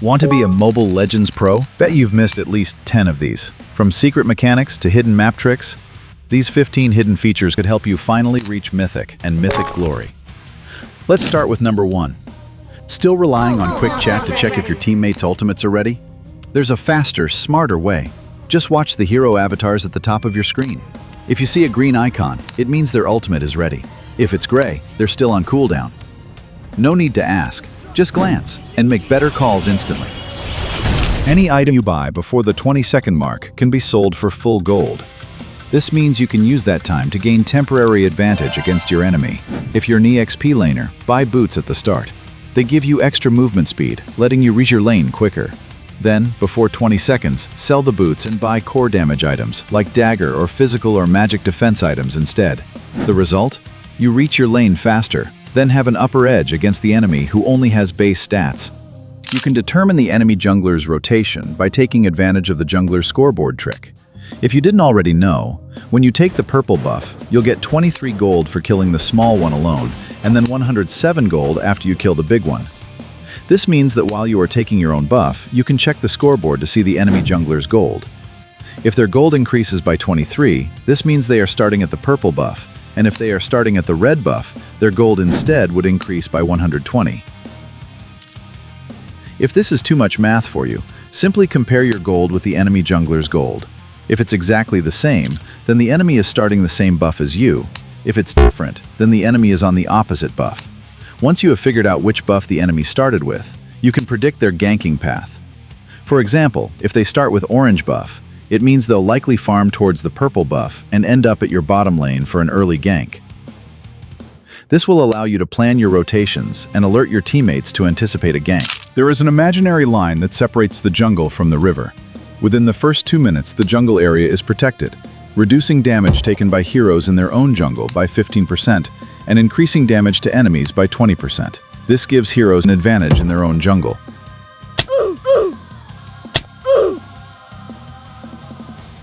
Want to be a Mobile Legends pro? Bet you've missed at least 10 of these. From secret mechanics to hidden map tricks, these 15 hidden features could help you finally reach Mythic and Mythic glory. Let's start with number 1. Still relying on quick chat to check if your teammates' ultimates are ready? There's a faster, smarter way. Just watch the hero avatars at the top of your screen. If you see a green icon, it means their ultimate is ready. If it's gray, they're still on cooldown. No need to ask, just glance and make better calls instantly. Any item you buy before the 20-second mark can be sold for full gold. This means you can use that time to gain temporary advantage against your enemy. If you're an EXP laner, buy boots at the start. They give you extra movement speed, letting you reach your lane quicker. Then, before 20 seconds, sell the boots and buy core damage items, like dagger or physical or magic defense items instead. The result? You reach your lane faster, then have an upper edge against the enemy who only has base stats. You can determine the enemy jungler's rotation by taking advantage of the jungler's scoreboard trick. If you didn't already know, when you take the purple buff, you'll get 23 gold for killing the small one alone, and then 107 gold after you kill the big one. This means that while you are taking your own buff, you can check the scoreboard to see the enemy jungler's gold. If their gold increases by 23, this means they are starting at the purple buff, and if they are starting at the red buff, their gold instead would increase by 120. If this is too much math for you, simply compare your gold with the enemy jungler's gold. If it's exactly the same, then the enemy is starting the same buff as you. If it's different, then the enemy is on the opposite buff. Once you have figured out which buff the enemy started with, you can predict their ganking path. For example, if they start with orange buff, it means they'll likely farm towards the purple buff and end up at your bottom lane for an early gank. This will allow you to plan your rotations and alert your teammates to anticipate a gank. There is an imaginary line that separates the jungle from the river. Within the first 2 minutes, the jungle area is protected, reducing damage taken by heroes in their own jungle by 15% and increasing damage to enemies by 20%. This gives heroes an advantage in their own jungle.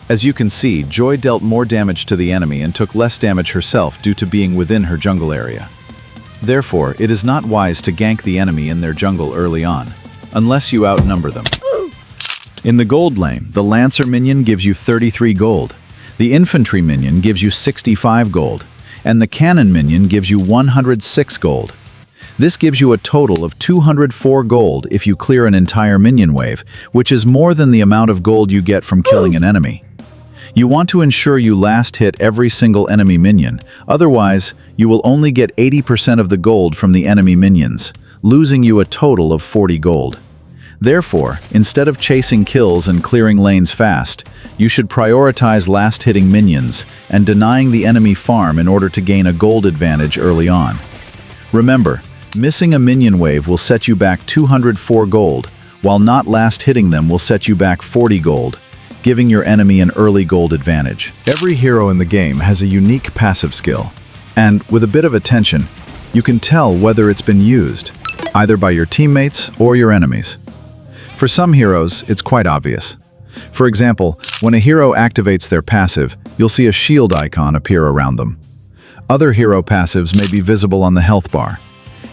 As you can see, Joy dealt more damage to the enemy and took less damage herself due to being within her jungle area. Therefore, it is not wise to gank the enemy in their jungle early on, unless you outnumber them. In the gold lane, the Lancer minion gives you 33 gold, the infantry minion gives you 65 gold, and the cannon minion gives you 106 gold. This gives you a total of 204 gold if you clear an entire minion wave, which is more than the amount of gold you get from killing an enemy. You want to ensure you last hit every single enemy minion, otherwise you will only get 80% of the gold from the enemy minions, losing you a total of 40 gold. Therefore, instead of chasing kills and clearing lanes fast, you should prioritize last-hitting minions and denying the enemy farm in order to gain a gold advantage early on. Remember, missing a minion wave will set you back 204 gold, while not last-hitting them will set you back 40 gold, giving your enemy an early gold advantage. Every hero in the game has a unique passive skill, and with a bit of attention, you can tell whether it's been used, either by your teammates or your enemies. For some heroes, it's quite obvious. For example, when a hero activates their passive, you'll see a shield icon appear around them. Other hero passives may be visible on the health bar.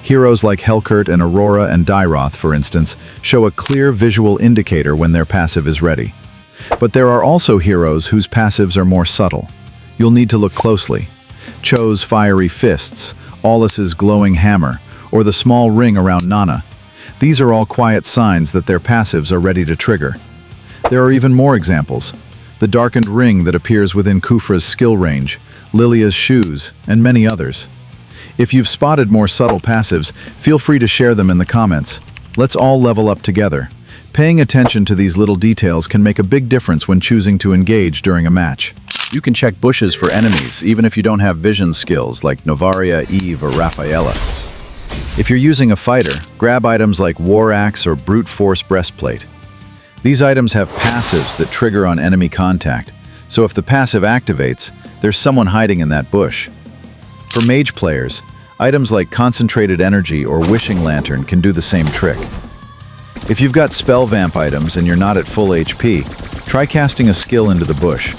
Heroes like Helcurt and Aurora and Dairoth, for instance, show a clear visual indicator when their passive is ready. But there are also heroes whose passives are more subtle. You'll need to look closely. Cho's fiery fists, Aulus's glowing hammer, or the small ring around Nana. These are all quiet signs that their passives are ready to trigger. There are even more examples. The darkened ring that appears within Khufra's skill range, Lilia's shoes, and many others. If you've spotted more subtle passives, feel free to share them in the comments. Let's all level up together. Paying attention to these little details can make a big difference when choosing to engage during a match. You can check bushes for enemies, even if you don't have vision skills like Novaria, Eve, or Rafaela. If you're using a fighter, grab items like War Axe or Brute Force Breastplate. These items have passives that trigger on enemy contact, so if the passive activates, there's someone hiding in that bush. For mage players, items like Concentrated Energy or Wishing Lantern can do the same trick. If you've got spell vamp items and you're not at full HP, try casting a skill into the bush.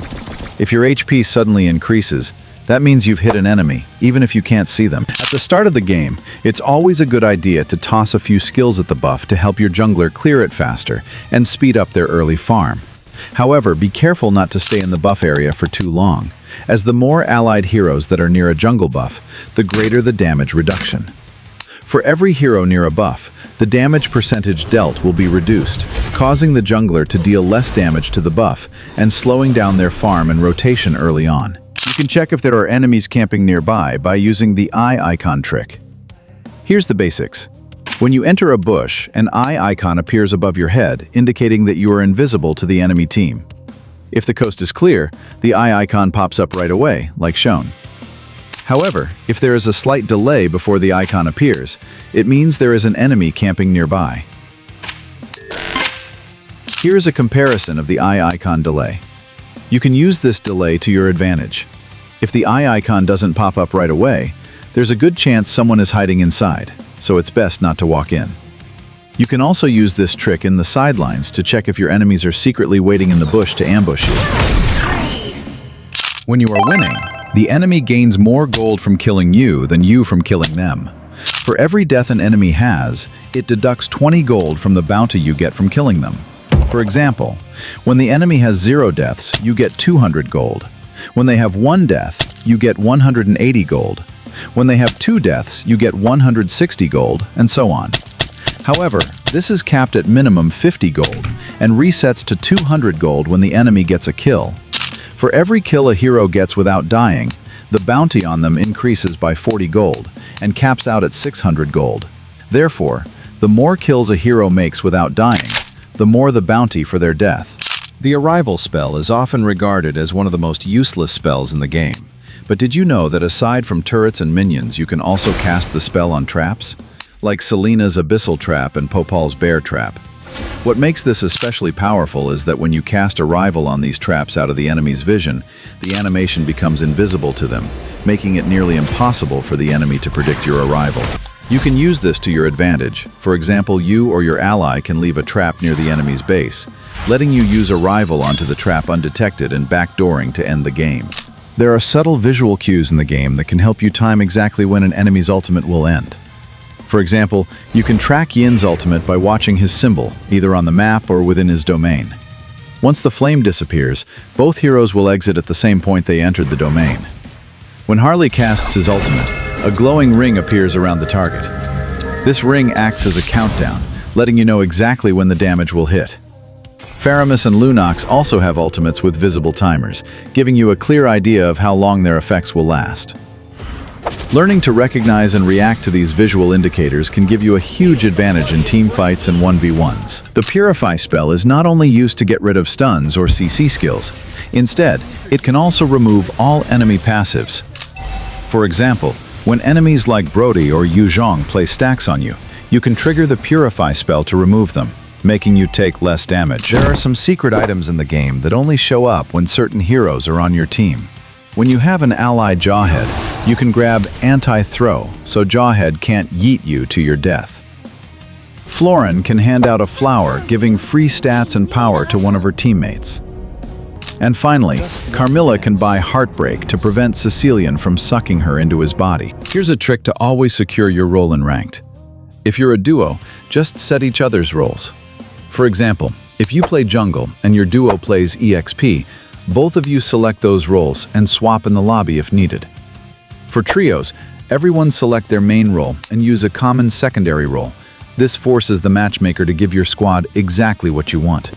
If your HP suddenly increases, That means you've hit an enemy, even if you can't see them. At the start of the game, it's always a good idea to toss a few skills at the buff to help your jungler clear it faster and speed up their early farm. However, be careful not to stay in the buff area for too long, as the more allied heroes that are near a jungle buff, the greater the damage reduction. For every hero near a buff, the damage percentage dealt will be reduced, causing the jungler to deal less damage to the buff and slowing down their farm and rotation early on. You can check if there are enemies camping nearby by using the eye icon trick. Here's the basics. When you enter a bush, an eye icon appears above your head, indicating that you are invisible to the enemy team. If the coast is clear, the eye icon pops up right away, like shown. However, if there is a slight delay before the icon appears, it means there is an enemy camping nearby. Here is a comparison of the eye icon delay. You can use this delay to your advantage. If the eye icon doesn't pop up right away, there's a good chance someone is hiding inside, so it's best not to walk in. You can also use this trick in the sidelines to check if your enemies are secretly waiting in the bush to ambush you. When you are winning, the enemy gains more gold from killing you than you from killing them. For every death an enemy has, it deducts 20 gold from the bounty you get from killing them. For example, when the enemy has 0 deaths, you get 200 gold. When they have 1 death, you get 180 gold. When they have 2 deaths, you get 160 gold, and so on. However, this is capped at minimum 50 gold, and resets to 200 gold when the enemy gets a kill. For every kill a hero gets without dying, the bounty on them increases by 40 gold, and caps out at 600 gold. Therefore, the more kills a hero makes without dying, the more the bounty for their death. The Arrival spell is often regarded as one of the most useless spells in the game. But did you know that aside from turrets and minions, you can also cast the spell on traps? Like Selena's Abyssal Trap and Popal's Bear Trap. What makes this especially powerful is that when you cast Arrival on these traps out of the enemy's vision, the animation becomes invisible to them, making it nearly impossible for the enemy to predict your arrival. You can use this to your advantage. For example, you or your ally can leave a trap near the enemy's base, letting you use Arrival onto the trap undetected and backdooring to end the game. There are subtle visual cues in the game that can help you time exactly when an enemy's ultimate will end. For example, you can track Yin's ultimate by watching his symbol, either on the map or within his domain. Once the flame disappears, both heroes will exit at the same point they entered the domain. When Harley casts his ultimate, a glowing ring appears around the target. This ring acts as a countdown, letting you know exactly when the damage will hit. Faramis and Lunox also have ultimates with visible timers, giving you a clear idea of how long their effects will last. Learning to recognize and react to these visual indicators can give you a huge advantage in team fights and 1v1s. The Purify spell is not only used to get rid of stuns or CC skills. Instead, it can also remove all enemy passives. For example, when enemies like Brody or Yu Zhong place stacks on you, you can trigger the Purify spell to remove them, making you take less damage. There are some secret items in the game that only show up when certain heroes are on your team. When you have an ally Jawhead, you can grab Anti-Throw, so Jawhead can't yeet you to your death. Florin can hand out a flower, giving free stats and power to one of her teammates. And finally, Carmilla can buy Heartbreak to prevent Cecilian from sucking her into his body. Here's a trick to always secure your role in Ranked. If you're a duo, just set each other's roles. For example, if you play jungle and your duo plays EXP, both of you select those roles and swap in the lobby if needed. For trios, everyone select their main role and use a common secondary role. This forces the matchmaker to give your squad exactly what you want.